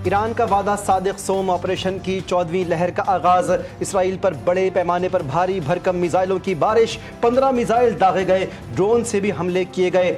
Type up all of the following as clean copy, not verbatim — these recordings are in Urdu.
ایران کا وعدہ صادق سوم آپریشن کی 14ویں لہر کا آغاز، اسرائیل پر بڑے پیمانے پر بھاری بھرکم میزائلوں کی بارش، 15 میزائل داغے گئے، ڈرون سے بھی حملے کیے گئے۔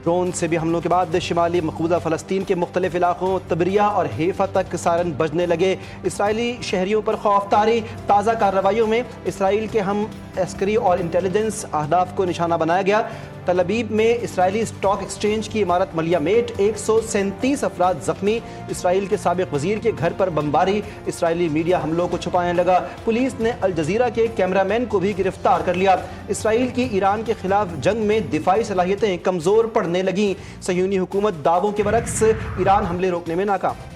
ڈرون سے بھی حملوں کے بعد شمالی مقبوضہ فلسطین کے مختلف علاقوں طبریہ اور حیفا تک سائرن بجنے لگے۔ اسرائیلی شہریوں پر خوف طاری، تازہ کارروائیوں میں اسرائیل کے ہم عسکری اور انٹیلیجنس اہداف کو نشانہ بنایا گیا۔ تل ابیب میں اسرائیلی اسٹاک ایکسچینج کی عمارت ملیہ میٹ، 137 افراد زخمی، اسرائیل کے سابق وزیر کے گھر پر بمباری، اسرائیلی میڈیا حملوں کو چھپانے لگا، پولیس نے الجزیرہ کے کیمرہ مین کو بھی گرفتار کر لیا۔ اسرائیل کی ایران کے خلاف جنگ میں دفاعی صلاحیتیں کمزور پڑنے لگیں، صہیونی حکومت دعووں کے برعکس ایران حملے روکنے میں ناکام۔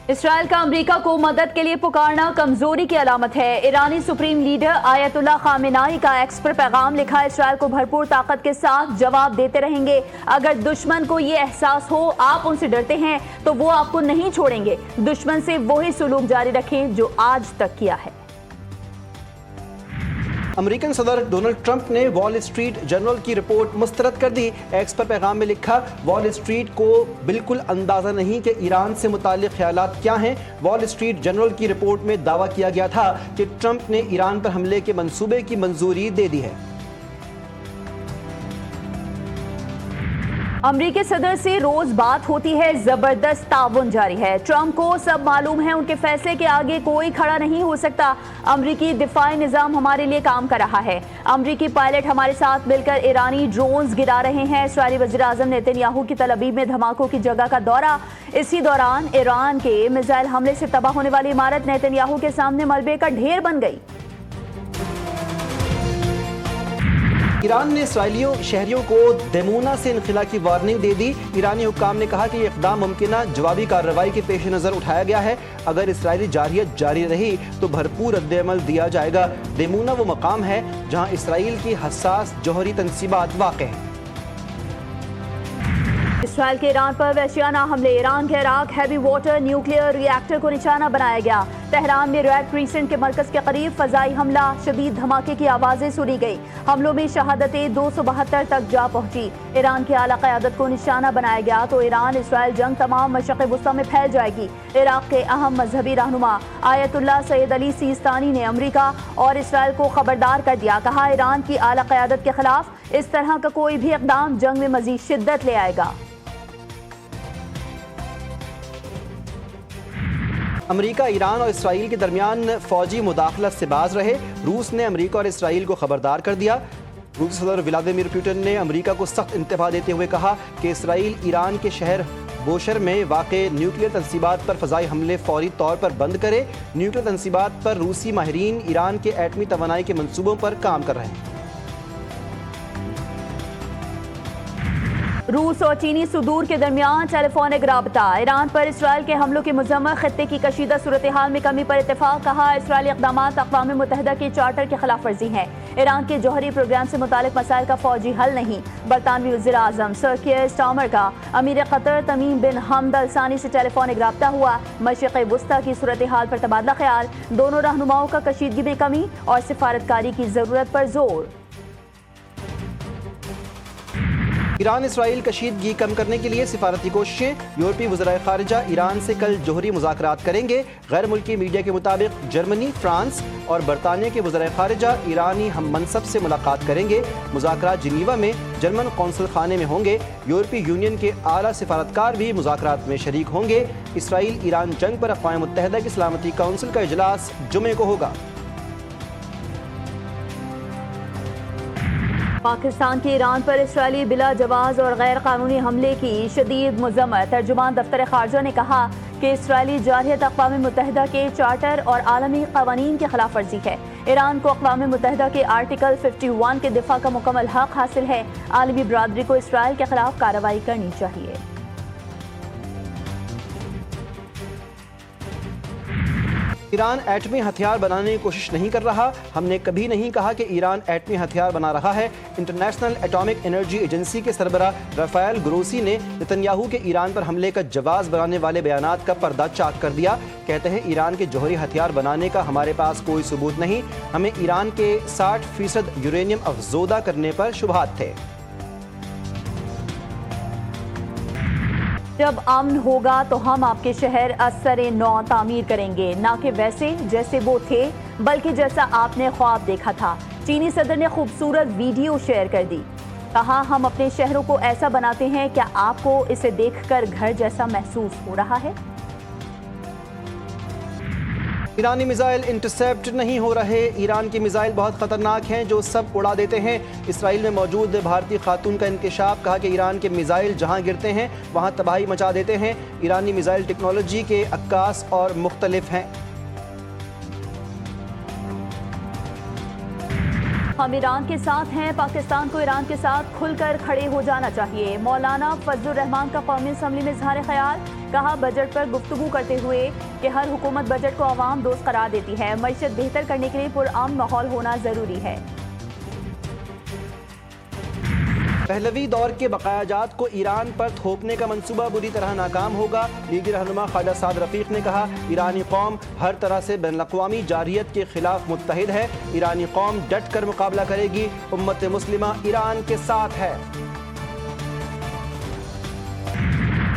اسرائیل کا امریکہ کو مدد کے لیے پکارنا کمزوری کی علامت ہے۔ ایرانی سپریم لیڈر آیت اللہ خامنائی کا ایکس پر پیغام لکھا، اسرائیل کو بھرپور طاقت کے ساتھ جواب دیتے رہیں گے۔ اگر دشمن کو یہ احساس ہو آپ ان سے ڈرتے ہیں تو وہ آپ کو نہیں چھوڑیں گے۔ دشمن سے وہی سلوک جاری رکھیں جو آج تک کیا ہے۔ امریکن صدر ڈونلڈ ٹرمپ نے وال اسٹریٹ جرنل کی رپورٹ مسترد کر دی۔ ایکس پر پیغام میں لکھا، وال اسٹریٹ کو بالکل اندازہ نہیں کہ ایران سے متعلق خیالات کیا ہیں۔ وال اسٹریٹ جرنل کی رپورٹ میں دعویٰ کیا گیا تھا کہ ٹرمپ نے ایران پر حملے کے منصوبے کی منظوری دے دی ہے۔ امریکی صدر سے روز بات ہوتی ہے، زبردست تعاون جاری ہے۔ ٹرمپ کو سب معلوم ہے، ان کے فیصلے کے آگے کوئی کھڑا نہیں ہو سکتا۔ امریکی دفاعی نظام ہمارے لیے کام کر رہا ہے۔ امریکی پائلٹ ہمارے ساتھ مل کر ایرانی ڈرونز گرا رہے ہیں۔ اسرائیلی وزیر اعظم نیتن یاہو کی تل ابیب میں دھماکوں کی جگہ کا دورہ۔ اسی دوران ایران کے میزائل حملے سے تباہ ہونے والی عمارت نیتن یاہو کے سامنے ملبے کا ڈھیر بن گئی۔ ایران نے اسرائیلی شہریوں کو دیمونا سے انخلا کی وارننگ دے دی۔ ایرانی حکام نے کہا کہ یہ اقدام ممکنہ جوابی کارروائی کے پیش نظر اٹھایا گیا ہے۔ اگر اسرائیلی جارحیت جاری رہی تو بھرپور رد عمل دیا جائے گا۔ دیمونا وہ مقام ہے جہاں اسرائیل کی حساس جوہری تنصیبات واقع ہیں۔ اسرائیل کے ایران پر وحشیانہ حملے، ایران کے عراق ہیوی واٹر نیوکلیئر ری ایکٹر کو نشانہ بنایا گیا۔ تہران میں ریڈ کریسنٹ کے مرکز کے قریب فضائی حملہ، شدید دھماکے کی آوازیں سنی گئی۔ حملوں میں شہادتیں 272 تک جا پہنچی۔ ایران کی اعلیٰ قیادت کو نشانہ بنایا گیا تو ایران اسرائیل جنگ تمام مشرق وسطیٰ میں پھیل جائے گی۔ عراق کے اہم مذہبی رہنما آیت اللہ سید علی سیستانی نے امریکہ اور اسرائیل کو خبردار کر دیا، کہا ایران کی اعلیٰ قیادت کے خلاف اس طرح کا کوئی بھی اقدام جنگ میں مزید شدت لے آئے گا۔ امریکہ ایران اور اسرائیل کے درمیان فوجی مداخلت سے باز رہے۔ روس نے امریکہ اور اسرائیل کو خبردار کر دیا۔ روسی صدر ولادیمیر پوٹن نے امریکہ کو سخت انتباہ دیتے ہوئے کہا کہ اسرائیل ایران کے شہر بوشہر میں واقع نیوکلیئر تنصیبات پر فضائی حملے فوری طور پر بند کرے۔ نیوکلیئر تنصیبات پر روسی ماہرین ایران کے ایٹمی توانائی کے منصوبوں پر کام کر رہے ہیں۔ روس اور چینی صدور کے درمیان ٹیلی فونک رابطہ، ایران پر اسرائیل کے حملوں کی مذمت، خطے کی کشیدہ صورتحال میں کمی پر اتفاق، کہا اسرائیلی اقدامات اقوام متحدہ کے چارٹر کی خلاف ورزی ہیں۔ ایران کے جوہری پروگرام سے متعلق مسائل کا فوجی حل نہیں۔ برطانوی وزیر اعظم سر کیئر سٹارمر کا امیر قطر تمیم بن حمد ال ثانی سے ٹیلی فونک رابطہ ہوا۔ مشرق وسطیٰ کی صورتحال پر تبادلہ خیال، دونوں رہنماؤں کا کشیدگی میں کمی اور سفارتکاری کی ضرورت پر زور۔ ایران اسرائیل کشیدگی کم کرنے کے لیے سفارتی کوششیں، یورپی وزرائے خارجہ ایران سے کل جوہری مذاکرات کریں گے۔ غیر ملکی میڈیا کے مطابق جرمنی، فرانس اور برطانیہ کے وزرائے خارجہ ایرانی ہم منصب سے ملاقات کریں گے۔ مذاکرات جنیوا میں جرمن قونصل خانے میں ہوں گے۔ یورپی یونین کے اعلیٰ سفارتکار بھی مذاکرات میں شریک ہوں گے۔ اسرائیل ایران جنگ پر اقوام متحدہ کی سلامتی کونسل کا اجلاس جمعے کو ہوگا۔ پاکستان کی ایران پر اسرائیلی بلا جواز اور غیر قانونی حملے کی شدید مذمت۔ ترجمان دفتر خارجہ نے کہا کہ اسرائیلی جارحیت اقوام متحدہ کے چارٹر اور عالمی قوانین کی خلاف ورزی ہے۔ ایران کو اقوام متحدہ کے آرٹیکل 51 کے دفاع کا مکمل حق حاصل ہے۔ عالمی برادری کو اسرائیل کے خلاف کارروائی کرنی چاہیے۔ ایران ایٹمی ہتھیار بنانے کی کوشش نہیں کر رہا۔ ہم نے کبھی نہیں کہا کہ ایران ایٹمی ہتھیار بنا رہا ہے۔ انٹرنیشنل ایٹامک انرجی ایجنسی کے سربراہ رافائل گروسی نے نتن یاہو کے ایران پر حملے کا جواز بنانے والے بیانات کا پردہ چاک کر دیا۔ کہتے ہیں ایران کے جوہری ہتھیار بنانے کا ہمارے پاس کوئی ثبوت نہیں، ہمیں ایران کے 60% یورینیم افزودہ کرنے پر شبہات تھے۔ جب امن ہوگا تو ہم آپ کے شہر اثر نو تعمیر کریں گے، نہ کہ ویسے جیسے وہ تھے بلکہ جیسا آپ نے خواب دیکھا تھا۔ چینی صدر نے خوبصورت ویڈیو شیئر کر دی، کہا ہم اپنے شہروں کو ایسا بناتے ہیں، کیا آپ کو اسے دیکھ کر گھر جیسا محسوس ہو رہا ہے؟ ایرانی میزائل انٹرسیپٹ نہیں ہو رہے، ایران کی میزائل بہت خطرناک ہیں جو سب اڑا دیتے ہیں۔ اسرائیل میں موجود بھارتی خاتون کا انکشاف، کہا کہ ایران کے میزائل جہاں گرتے ہیں وہاں تباہی مچا دیتے ہیں۔ ایرانی میزائل ٹیکنالوجی کے عکاس اور مختلف ہیں۔ ہم ایران کے ساتھ ہیں، پاکستان کو ایران کے ساتھ کھل کر کھڑے ہو جانا چاہیے۔ مولانا فضل الرحمان کا قومی اسمبلی میں اظہار خیال، کہا بجٹ پر گفتگو کرتے ہوئے کہ ہر حکومت بجٹ کو عوام دوست قرار دیتی ہے، معیشت بہتر کرنے کے لیے پرامن ماحول ہونا ضروری ہے۔ پہلوی دور کے بقایا جات کو ایران پر تھوپنے کا منصوبہ بری طرح ناکام ہوگا۔ لیگی رہنما خواجہ سعد رفیق نے کہا ایرانی قوم ہر طرح سے بین الاقوامی جارحیت کے خلاف متحد ہے، ایرانی قوم ڈٹ کر مقابلہ کرے گی، امت مسلمہ ایران کے ساتھ ہے۔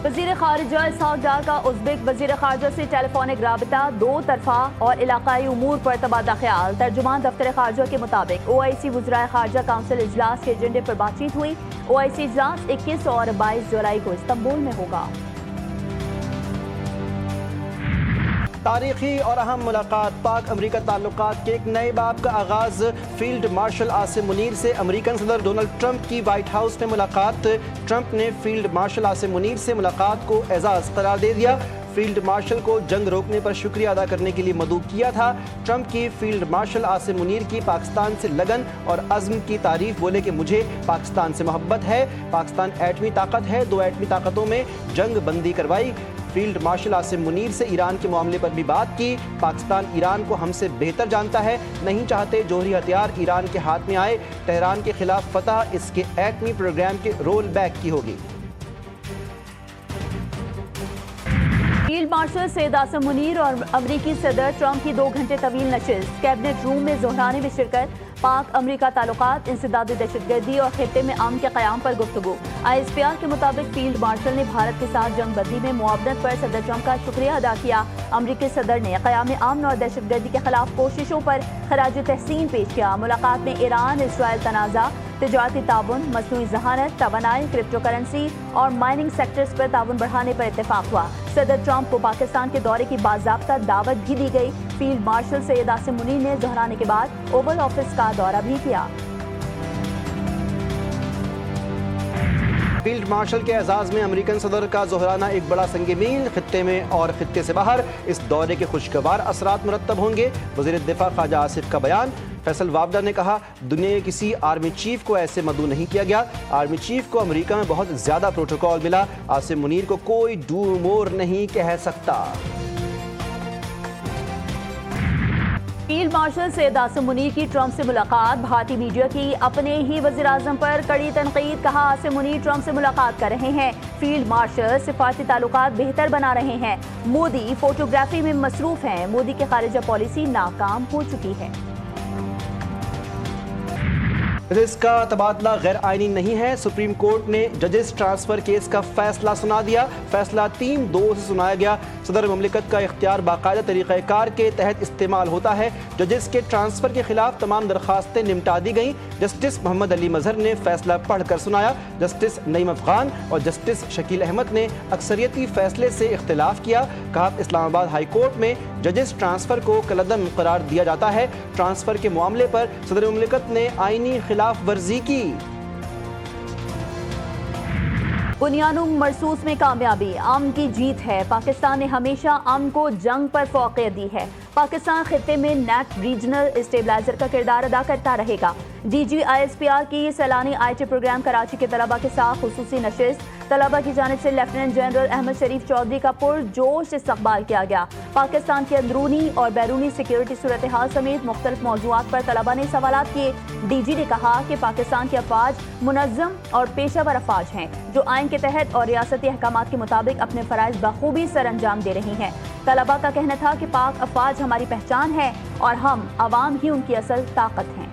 وزیر خارجہ اسحاق ڈار کا ازبک وزیر خارجہ سے ٹیلی فونک رابطہ، دو طرفہ اور علاقائی امور پر تبادلہ خیال۔ ترجمان دفتر خارجہ کے مطابق OIC وزرائے خارجہ کونسل اجلاس کے ایجنڈے پر بات چیت ہوئی۔ OIC اجلاس 21 اور 22 جولائی کو استنبول میں ہوگا۔ تاریخی اور اہم ملاقات، پاک امریکہ تعلقات کے ایک نئے باب کا آغاز۔ فیلڈ مارشل عاصم منیر سے امریکن صدر ڈونلڈ ٹرمپ کی وائٹ ہاؤس میں ملاقات۔ ٹرمپ نے فیلڈ مارشل عاصم منیر سے ملاقات کو اعزاز قرار دے دیا۔ فیلڈ مارشل کو جنگ روکنے پر شکریہ ادا کرنے کے لیے مدعو کیا تھا۔ ٹرمپ کی فیلڈ مارشل عاصم منیر کی پاکستان سے لگن اور عزم کی تعریف، بولے کہ مجھے پاکستان سے محبت ہے، پاکستان ایٹمی طاقت ہے، دو ایٹمی طاقتوں میں جنگ بندی کروائی۔ فیلڈ مارشل عاصم منیر سے ایران کے معاملے پر بھی بات کی۔ پاکستان ایران کو ہم سے بہتر جانتا ہے، نہیں چاہتے جوہری ہتھیار ایران کے ہاتھ میں آئے۔ تہران کے خلاف فتح اس کے ایٹمی پروگرام کے رول بیک کی ہوگی۔ فیلڈ مارشل سید عاصم منیر اور امریکی صدر ٹرمپ کی 2 گھنٹے طویل نشست، کیبنٹ روم میں زہرانے میں شرکت، پاک امریکہ تعلقات، انسداد دہشت گردی اور خطے میں امن کے قیام پر گفتگو۔ ISPR کے مطابق فیلڈ مارشل نے بھارت کے ساتھ جنگ بندی میں معاونت پر صدر ٹرمپ کا شکریہ ادا کیا۔ امریکی صدر نے قیام امن اور دہشت گردی کے خلاف کوششوں پر خراج تحسین پیش کیا۔ ملاقات میں ایران اسرائیل تنازع، تجارتی تعاون، مصنوعی ذہانت، توانائی، کرپٹو کرنسی اور مائننگ سیکٹرز پر تعاون بڑھانے پر اتفاق ہوا۔ صدر ٹرمپ کو پاکستان کے دورے کی باضابطہ دعوت بھی دی گئی۔ فیلڈ مارشل سید عاصم منیر نے زہرانے کے بعد اوول آفس کا دورہ بھی کیا۔ فیلڈ مارشل کے اعزاز میں امریکن صدر کا زہرانہ ایک بڑا سنگ میل، خطے میں اور خطے سے باہر اس دورے کے خوشگوار اثرات مرتب ہوں گے۔ وزیر دفاع خواجہ آصف کا بیان۔ فیصل وابڈا نے کہا دنیا کے کسی آرمی چیف کو ایسے مدعو نہیں کیا گیا، آرمی چیف کو امریکہ میں بہت زیادہ پروٹوکول ملا، عاصم منیر کو کوئی ڈو مور نہیں کہہ سکتا۔ فیلڈ مارشل سید عاصم منیر کی ٹرمپ سے ملاقات، بھارتی میڈیا کی اپنے ہی وزیراعظم پر کڑی تنقید، کہا عاصم منیر ٹرمپ سے ملاقات کر رہے ہیں، فیلڈ مارشل سفارتی تعلقات بہتر بنا رہے ہیں، مودی فوٹوگرافی میں مصروف ہیں، مودی کی خارجہ پالیسی ناکام ہو چکی ہے۔ ججز کا تبادلہ غیر آئینی نہیں ہے، سپریم کورٹ نے ججز ٹرانسفر کیس کا فیصلہ سنا دیا۔ فیصلہ 3-2 سے سنایا گیا۔ صدر مملکت کا اختیار باقاعدہ طریقہ کار کے تحت استعمال ہوتا ہے۔ ججز کے ٹرانسفر کے خلاف تمام درخواستیں نمٹا دی گئیں۔ جسٹس محمد علی مظہر نے فیصلہ پڑھ کر سنایا۔ جسٹس نعیم افغان اور جسٹس شکیل احمد نے اکثریتی فیصلے سے اختلاف کیا، کہا اسلام آباد ہائی کورٹ میں ججز ٹرانسفر کو کالعدم قرار دیا جاتا ہے۔ ٹرانسفر کے معاملے پر صدر مملکت نے آئینی خلاف ورزی کی۔ بنیانوں مرصوص میں کامیابی، امن کی جیت ہے، پاکستان نے ہمیشہ امن کو جنگ پر فوقیت دی ہے، پاکستان خطے میں نیٹ ریجنل اسٹیبلائزر کا کردار ادا کرتا رہے گا۔ DG ISPR کی سالانہ IT پروگرام کراچی کے طلبہ کے ساتھ خصوصی نشست، طلبہ کی جانب سے لیفٹیننٹ جنرل احمد شریف چودھری کا پرجوش استقبال کیا گیا۔ پاکستان کی اندرونی اور بیرونی سیکیورٹی صورتحال سمیت مختلف موضوعات پر طلبہ نے سوالات کیے۔ DG نے کہا کہ پاکستان کے افواج منظم اور پیشہ ور افواج ہیں جو آئین کے تحت اور ریاستی احکامات کے مطابق اپنے فرائض بخوبی سر انجام دے رہی ہیں۔ طلبہ کا کہنا تھا کہ پاک افواج ہماری پہچان ہے اور ہم عوام ہی ان کی اصل طاقت ہیں۔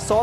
100